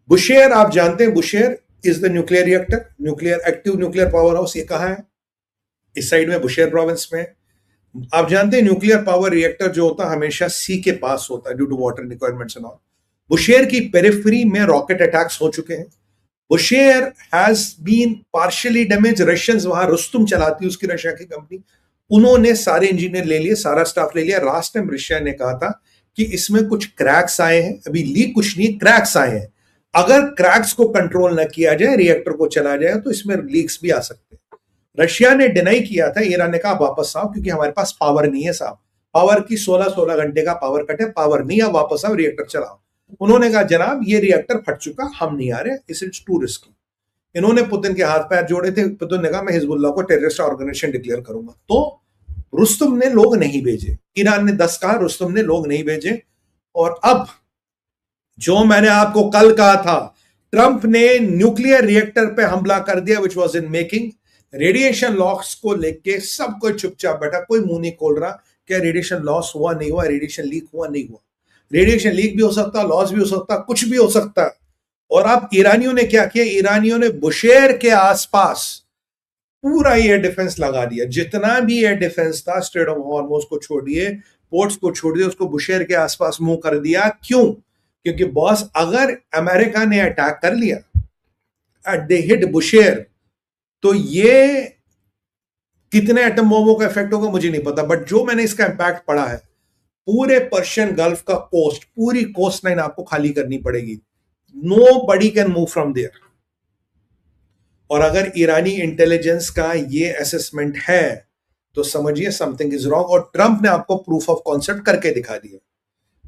बुशेयर आप जानते हैं, Bushehr is the nuclear reactor, nuclear active nuclear power house, ये कहाँ है? इस साइड में बुशेयर प्रोविंस में। आप जानते हैं न्यूक्लियर पावर रिएक्टर जो होता है हमेशा सी के पास होता है due to water requirements and all. Bushehr की पेरिफेरी में रॉकेट अटैक्स हो चुके हैं। Bushehr has been partially damage. Russians वहां रुस्तुम चलाती है उसकी रशिया की कंपनी, उन्होंने सारे इंजीनियर ले लिए, सारा स्टाफ ले लिया। लास्ट टाइम रशिया ने कहा था कि इसमें कुछ क्रैक्स आए हैं, अभी लीक कुछ नहीं, क्रैक्स आए हैं। अगर क्रैक्स को कंट्रोल न किया जाए, रिएक्टर को चला जाए, तो इसमें लीक्स भी आ सकते हैं। रशिया ने डिनाई किया था, ईरान ने कहा वापस आओ क्योंकि हमारे पास पावर नहीं है साहब, पावर की 16-16 घंटे का पावर कट है, पावर नहीं है, वापस आओ रिएक्टर चलाओ। उन्होंने कहा जनाब ये रिएक्टर फट चुका, हम नहीं आ रहे, इट्स टू रिस्की। इन्होंने पुतिन के हाथ पैर जोड़े थे, पुतिन ने कहा मैं हिजबुल्लाह को टेररिस्ट ऑर्गेनाइजेशन डिक्लेयर करूंगा। तो रुस्तुम ने लोग नहीं भेजे, ईरान ने 10 कहा, रुस्तुम ने लोग नहीं भेजे। और अब जो मैंने आपको कल कहा था, ट्रंप ने न्यूक्लियर रिएक्टर पे हमला कर दिया which was in making. Radiation loss को लेके सब कोई चुपचाप बैठा, कोई मुंह नहीं खोल रहा क्या रेडिएशन लॉस हुआ नहीं हुआ, रेडिएशन लीक हुआ नहीं हुआ। रेडिएशन लीक भी हो सकता, लॉस भी हो सकता, कुछ भी हो सकता। और अब ईरानियों ने क्या किया, ईरानियों ने बुशेयर के आसपास पूरा एयर डिफेंस लगा दिया, जितना भी एयर डिफेंस था, स्ट्रेट ऑफ हॉर्मुज को छोड़िए, पोर्ट्स को छोड़िए, उसको बुशेयर के आसपास मूव कर दिया। क्यों? क्योंकि बॉस अगर अमेरिका ने अटैक कर लिया एट द हिट बुशेयर, तो ये कितने एटम बमों का इफेक्ट होगा मुझे नहीं पता, बट जो मैंने इसका इंपैक्ट पढ़ा है, पूरे पर्शियन गल्फ का कोस्ट, पूरी कोस्ट लाइन आपको खाली करनी पड़ेगी। Nobody can move from there. और अगर ईरानी इंटेलिजेंस का ये असेसमेंट है तो समझिए समथिंग इज रॉन्ग। और ट्रंप ने आपको प्रूफ ऑफ कॉन्सेप्ट करके दिखा दिया।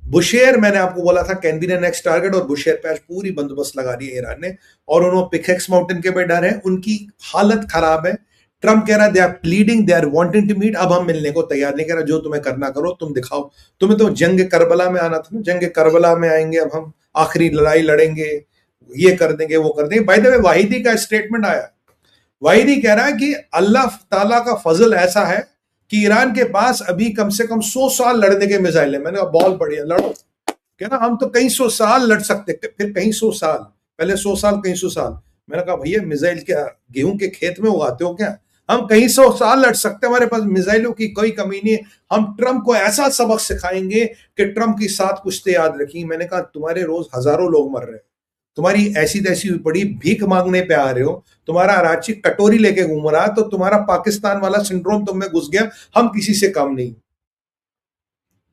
बुशेयर मैंने आपको बोला था can be the next target, और बुशेयर पे आज पूरी बंदोबस्त लगा दी है ईरान ने। और उन्होंने पिकेक्स माउंटेन के पे डर है, उनकी हालत खराब है। ट्रंप कह रहा है they are pleading, they are wanting to meet, अब हम मिलने को तैयार नहीं। कह रहा जो तुम्हें करना करो, तुम दिखाओ। तुम्हें तो जंग करबला में आना था ना, जंग करबला में आएंगे, अब हम आखिरी लड़ाई लड़ेंगे, ये कर देंगे वो कर देंगे। बाय द वे वाहिदी का स्टेटमेंट आया, वाहिदी कह रहा है कि अल्लाह ताला का फजल ऐसा है कि ईरान के पास अभी कम से कम 100 साल लड़ने के मिसाइल है। मैंने कहा बहुत बढ़िया, लड़ो। कह रहा हम तो कई 100 साल लड़ सकते, फिर कहीं 100 साल, पहले 100 साल कहीं 100 साल। मैंने कहा भैया मिसाइल क्या गेहूं के खेत में उगाते हो क्या? हम कहीं 100 साल लड़ सकते, हमारे पास मिसाइलों की कोई कमी नहीं है। हम ट्रंप को ऐसा सबक सिखाएंगे कि ट्रंप की 7 पुश्ते याद रखी। मैंने कहा तुम्हारे रोज हजारों लोग मर रहे हैं, तुम्हारी ऐसी तैसी बड़ी भीख मांगने पे आ रहे हो, तुम्हारा रांची कटोरी लेके घूम रहा, तो तुम्हारा पाकिस्तान वाला सिंड्रोम तुम में घुस गया, हम किसी से कम नहीं।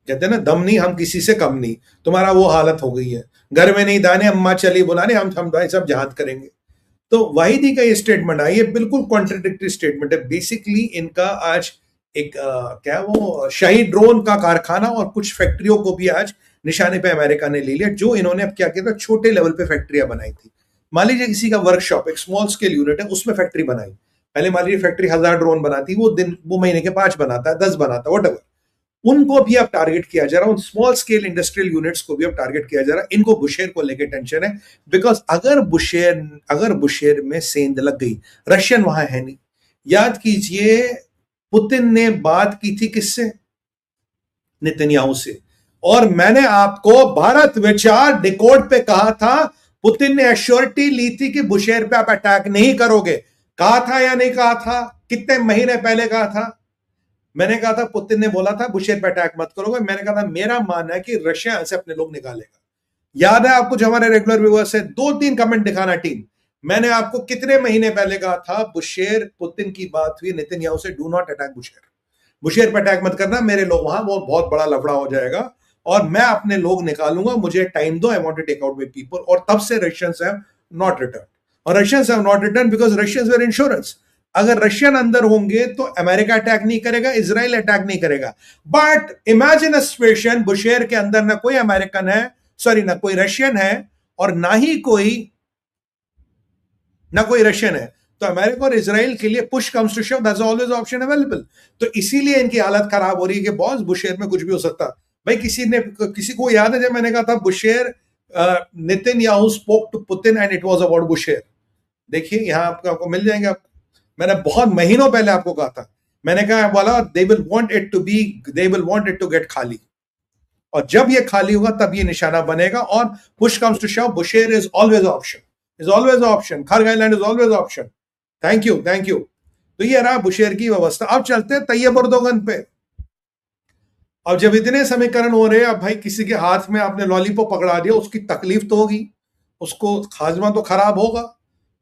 कहते हैं ना दम नहीं, हम किसी से कम नहीं। तुम्हारा वो हालत हो गई है, घर में नहीं दाने अम्मा चली बुलाने, हम भाई सब जहाद करेंगे। तो वाहिदी का ये स्टेटमेंट है, ये बिल्कुल कॉन्ट्रडिक्टरी स्टेटमेंट है। बेसिकली इनका आज एक क्या वो शाही ड्रोन का कारखाना और कुछ फैक्ट्रियों को भी आज निशाने पे अमेरिका ने ले लिया, जो इन्होंने अब क्या किया था, छोटे लेवल पे फैक्ट्रियां बनाई थी। मान लीजिए किसी का वर्कशॉप, एक स्मॉल स्केल यूनिट है, उसमें फैक्ट्री बनाई। पहले मान लीजिए फैक्ट्री 1000 ड्रोन बनाती, वो महीने के 5 बनाता है, 10 बनाता है, वट, उनको भी अब टारगेट किया जा रहा है। उन स्मॉल स्केल इंडस्ट्रियल यूनिट्स को भी अब टारगेट किया जा रहा है। इनको बुशेयर को लेकर टेंशन है, बिकॉज अगर बुशेयर में सेंध लग गई, रशियन वहां है नहीं। याद कीजिए पुतिन ने बात की थी किससे, नेतन्याहू से। और मैंने आपको भारत विचार डिकोड पे कहा था, पुतिन ने एश्योरिटी ली थी कि बुशेयर पे आप अटैक नहीं करोगे। कहा था या नहीं कहा था? कितने महीने पहले कहा था? मैंने कहा था, पुतिन ने बोला था बुशेयर पे अटैक मत करोगे। मैंने कहा था मेरा मानना है कि रशिया से अपने लोग निकालेगा। याद है आपको, जो हमारे रेगुलर व्यूअर्स है, 2-3 कमेंट दिखाना टीम। मैंने आपको कितने महीने पहले कहा था, बुशेयर पुतिन की बात हुई नेतन्याहू से, डू नॉट अटैक बुशेयर, बुशेयर पे अटैक मत करना, मेरे लोग वहां, वो बहुत बड़ा लफड़ा हो जाएगा और मैं अपने लोग निकालूंगा, मुझे टाइम दो, I want to take out my people. और तब से रशियंस हैव नॉट रिटर्न, और Russians have not return because Russians were insurance. अगर रशियन अंदर होंगे तो अमेरिका अटैक नहीं करेगा, इजराइल अटैक नहीं करेगा। बट इमेजिन अ सिचुएशन, बुशेयर के अंदर ना कोई अमेरिकन है, सॉरी ना कोई रशियन है, और ना कोई रशियन है, तो अमेरिका और इजराइल के लिए push comes to shove, that's always option available. तो इसीलिए इनकी हालत खराब हो रही है कि बॉस बुशेयर में कुछ भी हो सकता। भाई किसी को याद है जब मैंने कहा था Bushehr, Netanyahu spoke to Putin and it was about Bushehr. देखिए यहां आपको मिल जाएंगे। मैंने बहुत महीनों पहले आपको कहा था, मैंने कहा बोला they will want it to get खाली। और जब ये खाली होगा तब ये निशाना बनेगा, और push comes to shove, Bushehr is always option, is always option, Kharg island is always option. Thank you, thank you. तो ये रहा बुशेर की व्यवस्था। अब चलते हैं तैयब एर्दोगन पे। अब जब इतने समीकरण हो रहे हैं, अब भाई किसी के हाथ में आपने लॉलीपॉप पकड़ा दिया, उसकी तकलीफ तो होगी, उसको खाजमा तो खराब होगा।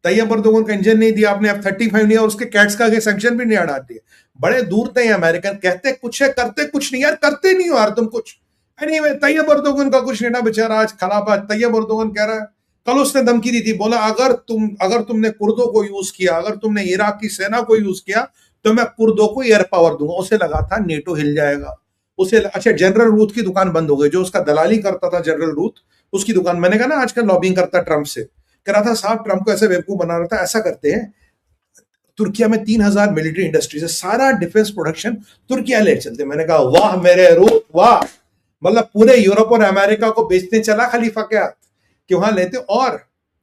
तैयब एर्दोगन का इंजन नहीं दिया आपने, F-35 नहीं, और उसके कैट्स का सैंक्शन भी नहीं हटा दिए। बड़े दूर थे अमेरिकन, कहते कुछ है करते कुछ नहीं। यार करते नहीं हो यार तुम कुछ। एनीवे, तैयब एर्दोगन का कुछ नहीं ना बेचारा, आज खराब। आज तैयब एर्दोगन कह रहा है, कल उसने धमकी दी थी, बोला अगर तुमने कुर्दों को यूज किया, अगर तुमने इराक की सेना को यूज किया, तो मैं कुर्दों को एयर पावर दूंगा। उसे लगा था नेटो हिल जाएगा। उसे अच्छा, जनरल रूथ की दुकान बंद हो गई, जो उसका दलाली करता था जनरल रूथ, उसकी दुकान। मैंने कहा ना आजकल लॉबिंग करता ट्रंप से, कह रहा था साहब ट्रंप को ऐसे बेवकूफ बना रहा था। ऐसा करते हैं, तुर्किया में 3,000 मिलिट्री इंडस्ट्रीज है, सारा डिफेंस प्रोडक्शन तुर्किया ले चलते। मैंने कहा वाह मेरे रूथ वाह, मतलब पूरे यूरोप और अमेरिका को बेचने चला खलीफा के हाथ कि वहां लेते। और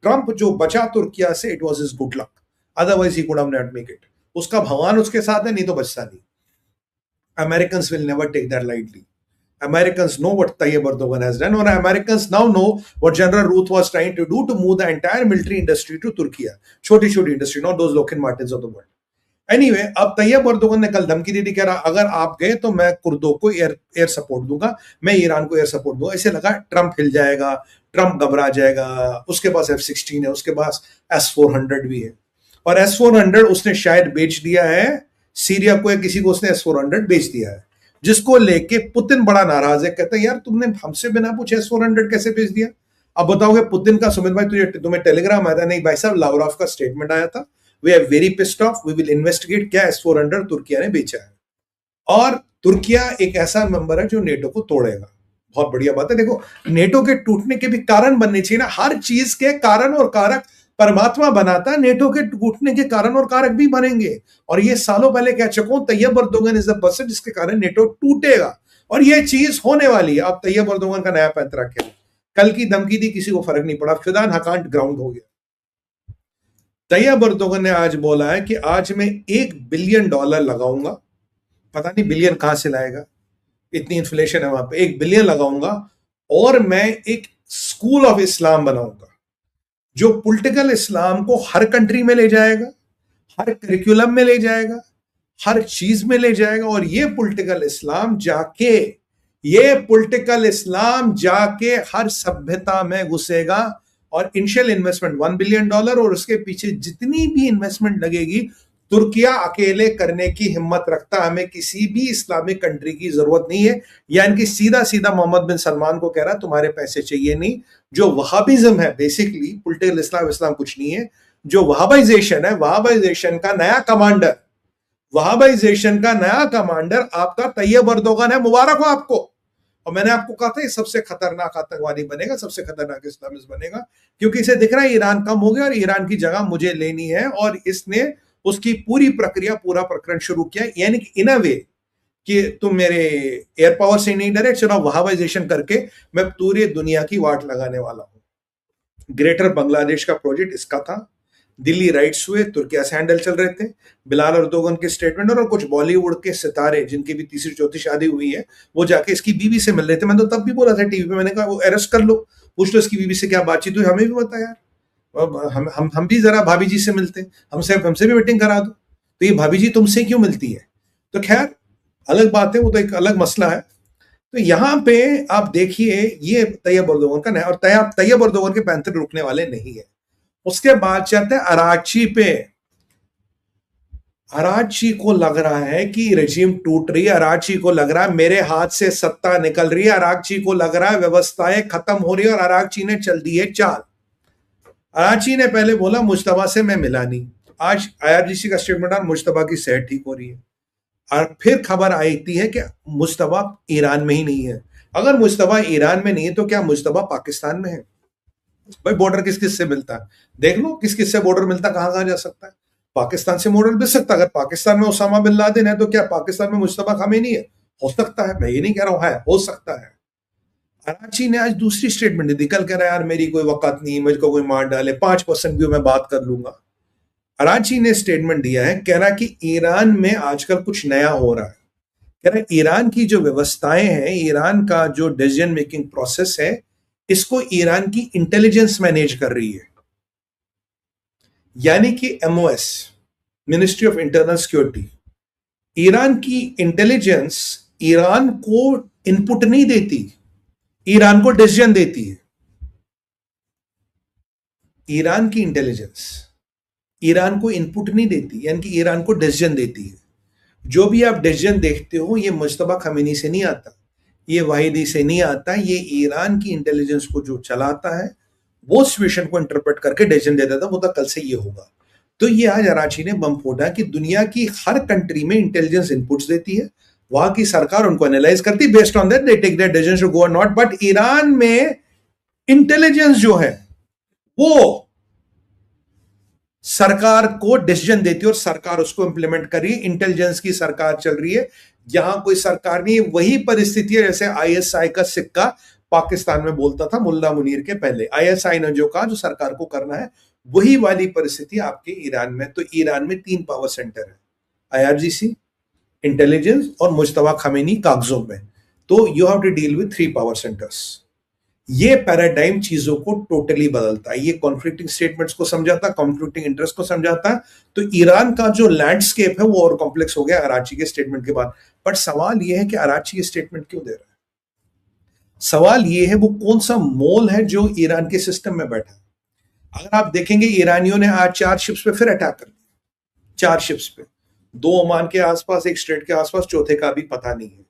ट्रंप जो बचा तुर्किया से, it was his good luck, otherwise he could have not make it. उसका भगवान उसके साथ है, नहीं तो बचता नहीं। Americans will never take that lightly. Americans know what Tayyip Erdogan has done, or Americans now know what General Ruth was trying to do to move the entire military industry to Turkey. छोटी छोटी industry, not those Lockheed Martins of the world. Anyway, अब Tayyab Erdogan ने कल धमकी दी थी, कह रहा अगर आप गए तो मैं कुर्दों को एयर सपोर्ट दूंगा, मैं ईरान को एयर सपोर्ट दूंगा। इसे लगा ट्रंप हिल जाएगा, ट्रंप घबरा जाएगा। उसके पास F-16 है, उसके पास S-400 भी है, और S-400 उसने शायद बेच दिया है सीरिया को, या किसी को उसने S-400 बेच दिया है, जिसको लेके पुतिन बड़ा नाराज है। कहते हैं यार तुमने हमसे बिना पूछे S-400 कैसे बेच दिया। अब बताओगे पुतिन का, सुमित भाई तुम्हें टेलीग्राम आया था? नहीं भाई साहब, लावरोव का स्टेटमेंट आया था, we are very pissed off, we will investigate क्या S-400 तुर्किया ने बेचा है। और तुर्किया एक ऐसा मेंबर है जो नेटो को तोड़ेगा। बहुत बढ़िया बात है। देखो, नेटो के टूटने के भी कारण बनने चाहिए ना, हर चीज के कारण और कारक परमात्मा बनाता है, नेटो के टूटने के कारण और कारक भी बनेंगे। और ये सालों पहले कह चुका हूं, Tayyip Erdogan is the person जिसके कारण नेटो टूटेगा, और ये चीज होने वाली है। अब तैयब एर्दोगन का नया पैंतरा क्या है? कल की धमकी दी, किसी को फर्क नहीं पड़ा, फिदान हकांट ग्राउंड हो गया। तैयब एर्दोगन ने आज बोला है कि आज मैं $1 बिलियन लगाऊंगा। पता नहीं बिलियन कहां से लाएगा, इतनी इन्फ्लेशन है वहां पे। 1 बिलियन लगाऊंगा, और मैं एक स्कूल ऑफ इस्लाम बनाऊंगा जो पॉलिटिकल इस्लाम को हर कंट्री में ले जाएगा, हर करिकुलम में ले जाएगा, हर चीज में ले जाएगा। और ये पॉलिटिकल इस्लाम जाके हर सभ्यता में घुसेगा। और इनिशियल इन्वेस्टमेंट $1 बिलियन, और उसके पीछे जितनी भी इन्वेस्टमेंट लगेगी, तुर्किया अकेले करने की हिम्मत रखता। हमें किसी भी इस्लामिक कंट्री की जरूरत नहीं है। यानी कि सीधा सीधा मोहम्मद बिन सलमान को कह रहा है तुम्हारे पैसे चाहिए नहीं। जो वहाबिज्म है, बेसिकली पॉलिटिकल इस्लाम कुछ नहीं है। जो वहाबाइजेशन है, वहाबाइजेशन का नया कमांडर आपका तैयब एर्दोगन है। मुबारक हो आपको। और मैंने आपको कहा था ये सबसे खतरनाक आतंकवादी बनेगा, सबसे खतरनाक इस्लामिस्ट बनेगा, क्योंकि इसे दिख रहा है ईरान कम हो गया और ईरान की जगह मुझे लेनी है। और इसने उसकी पूरी प्रक्रिया, पूरा प्रकरण शुरू किया। यानी कि इन अ वे कि तुम मेरे एयर पावर से नहीं डरे, चलो वहाबाइजेशन करके मैं पूरी दुनिया की वाट लगाने वाला हूं। ग्रेटर बांग्लादेश का प्रोजेक्ट इसका था। दिल्ली राइट्स हुए, तुर्किया से हैंडल चल रहे थे। बिलाल एर्दोगन के स्टेटमेंट, और कुछ बॉलीवुड के सितारे जिनकी भी तीसरी चौथी शादी हुई है, वो जाके इसकी बीवी से मिल रहे थे। मैंने तो तब भी बोला था टीवी पे, मैंने कहा वो अरेस्ट कर लो, पूछ लो इसकी बीवी से क्या बातचीत हुई, हमें भी बता यार। हम भी जरा भाभी जी से मिलते हैं, हमसे भी मीटिंग करा दो। तो ये भाभी जी तुमसे क्यों मिलती है? तो खैर अलग बात है, वो तो एक अलग मसला है। तो यहां पे आप देखिए, ये तैयब एर्दोगन का नया, और तैयब एर्दोगन के पैंतरे रुकने वाले नहीं है। उसके बाद चलते हैं अराची पे। अराची को लग रहा है कि रेजिम टूट रही है, अराची को लग रहा है मेरे हाथ से सत्ता निकल रही है, अराची को लग रहा है व्यवस्थाएं खत्म हो रही है, और अराची ने चल दी है चाल। अराची ने पहले बोला मुश्तबा से मैं मिला नहीं, आज IRGC का स्टेटमेंट आ, मुश्तबा की सेहत ठीक हो रही है। और फिर खबर आई थी है कि मुश्तबा ईरान में ही नहीं है। अगर मुश्तबा ईरान में नहीं है तो क्या मुश्तबा पाकिस्तान में है? भाई बॉर्डर किस किस से मिलता है, देख लो किस किस से बॉर्डर मिलता है, कहां कहां जा सकता है। पाकिस्तान से बॉर्डर मिल सकता है। अगर पाकिस्तान में उसामा बिन लादेन है तो क्या पाकिस्तान में मुश्तबा खामेनी है? हो सकता है, मैं ये नहीं कह रहा हूं, है, हो सकता है। अराची ने आज दूसरी स्टेटमेंट दी, कल कह रहा है यार मेरी कोई वक़्त नहीं, मुझको कोई मार डाले, 5% भी मैं बात कर लूंगा। अराची ने स्टेटमेंट दिया है, कह रहा कि ईरान में आजकल कुछ नया हो रहा है। कह रहे ईरान की जो व्यवस्थाएं हैं, ईरान का जो डिसीजन मेकिंग प्रोसेस है, इसको ईरान की इंटेलिजेंस मैनेज कर रही है। यानी कि MOS, ministry of internal security, Iran की इंटेलिजेंस ईरान को इनपुट नहीं देती, ईरान को डिसीजन देती है। ईरान की इंटेलिजेंस ईरान को इनपुट नहीं देती, यानी कि ईरान को डिसीजन देती है। जो भी आप डिसीजन देखते हो, ये मुज्तबा खमीनी से नहीं आता, ये वाहिदी से नहीं आता, ये ईरान की इंटेलिजेंस को जो चलाता है वो सिचुएशन को इंटरप्रेट करके डिसीजन दे देता, बोलता कल से ये होगा। तो ये आज अराची ने बम फोड़ा कि दुनिया की हर कंट्री में इंटेलिजेंस इनपुट्स देती है, वहां की सरकार उनको एनालाइज करती है, based on that they take that decision to go or not. But Iran में इंटेलिजेंस जो है वो सरकार को डिसीजन देती है और सरकार उसको इंप्लीमेंट कर रही है। इंटेलिजेंस की सरकार चल रही है, यहां कोई सरकार नहीं। वही परिस्थिति है जैसे आईएसआई का सिक्का पाकिस्तान में बोलता था मुल्ला मुनीर के पहले, आईएसआई ने जो कहा जो सरकार को करना है, वही वाली परिस्थिति आपके ईरान में। तो ईरान में 3 पावर सेंटर है, आईआरजीसी, इंटेलिजेंस और मुज्तबा खमीनी कागजों में। तो you have to deal with 3 power centres. ये पैराडाइम चीजों को टोटली बदलता है, ये कॉन्फ्लिक्टिंग स्टेटमेंट्स को समझाता है, कॉन्फ्लिक्टिंग इंटरेस्ट को समझाता है। तो ईरान का जो लैंडस्केप है वो और कॉम्प्लेक्स हो गया अराची के स्टेटमेंट के बाद। बट सवाल ये है कि अराची ये स्टेटमेंट क्यों दे रहा है? सवाल ये है वो कौन सा मोल है जो ईरान के सिस्टम में बैठा है। अगर आप देखेंगे ईरानियों ने आज 4 शिप्स पे फिर अटैक कर दिया, 4 शिप्स पे, 2 ओमान के आसपास, 1 स्ट्रेट के आसपास, चौथे का भी पता नहीं है।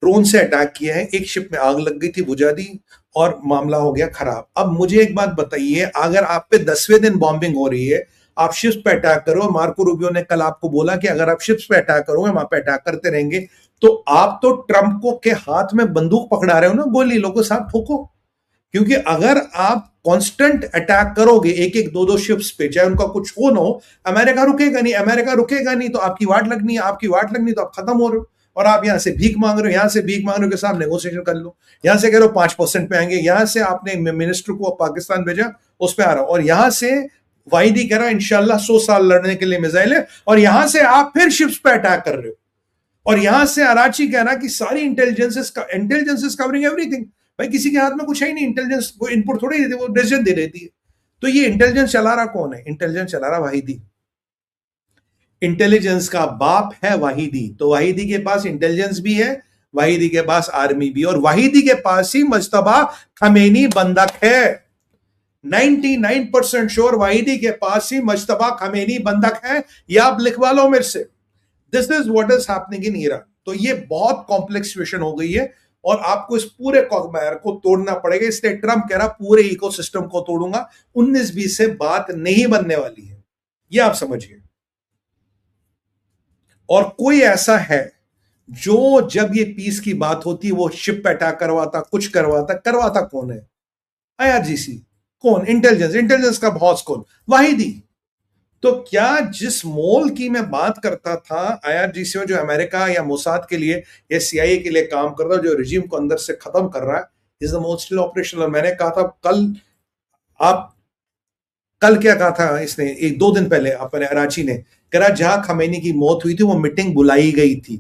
ड्रोन से अटैक किया है, एक शिप में आग लग गई थी, बुझा दी और मामला हो गया खराब। अब मुझे एक बात बताइए, अगर आप पे 10वें दिन बॉम्बिंग हो रही है, आप शिप्स पे अटैक करो, मार्को रूबियो ने कल आपको बोला कि अगर आप शिप्स पे अटैक करोगे, वहां पे अटैक करते रहेंगे, तो आप तो ट्रंप को के हाथ में बंदूक पकड़ा रहे हो ना, गोली लोगों साहब ठोको। क्योंकि अगर आप कांस्टेंट अटैक करोगे एक एक 2-2 शिप्स पे, चाहे उनका कुछ हो ना हो, अमेरिका रुकेगा नहीं, अमेरिका रुकेगा नहीं तो आपकी वाट लगनी है, आपकी वाट लगनी तो आप खत्म हो रहे हो। और आप यहां से भीख मांग रहे हो, यहां से भीख मांग रहे हो कि साहब नेगोशिएशन कर लो, यहां से कह रहे हो 5% पे आएंगे, यहां से आपने मिनिस्टर को पाकिस्तान भेजा उस पर आ रहा हो, और यहां से वाहिदी कह रहा इंशाल्लाह 100 साल लड़ने के लिए मिसाइल है, और यहां से आप फिर शिप्स पे अटैक कर रहे हो। और यहां से अराची कह रहा कि सारी इंटेलिजेंस कवरिंग एवरीथिंग। भाई किसी के हाथ में कुछ है ही नहीं, इंटेलिजेंस वो इनपुट थोड़ी देती है, वो डिसीजन दे देती है। तो ये इंटेलिजेंस चला रहा कौन है? इंटेलिजेंस चला रहा वाहिदी। इंटेलिजेंस का बाप है वाहिदी, तो वाहिदी के पास इंटेलिजेंस भी है, वाहिदी के पास आर्मी भी, और वाहिदी के पास ही मुज्तबा खमीनी बंधक है। 99% श्योर वाहिदी के पास ही मुज्तबा खमीनी बंधक है, ये आप लिखवा लो मेरे से। This is what is happening in Iran. तो ये बहुत कॉम्प्लेक्स सिचुएशन हो गई है और आपको इस पूरे कॉगमायर को तोड़ना पड़ेगा। इसलिए ट्रंप कह रहा पूरे इकोसिस्टम को तोड़ूंगा, 19-20 से बात नहीं बनने वाली है, ये आप समझिए। और कोई ऐसा है जो जब ये पीस की बात होती वो शिप पे अटैक करवाता, कुछ करवाता कौन है? आईआरजीसी। कौन? इंटेलिजेंस का बॉस कौन? वाहिदी। तो क्या जिस मोल की मैं बात करता था आईआरजीसी में, जो अमेरिका या मोसाद के लिए या सीआईए के लिए काम कर रहा है, जो रिजीम को अंदर से खत्म कर रहा है, is the most still operational. और मैंने कहा था कल क्या कहा था इसने, 1-2 दिन पहले अपने अराची ने कहा जहां खमेनी की मौत हुई थी वो मीटिंग बुलाई गई थी।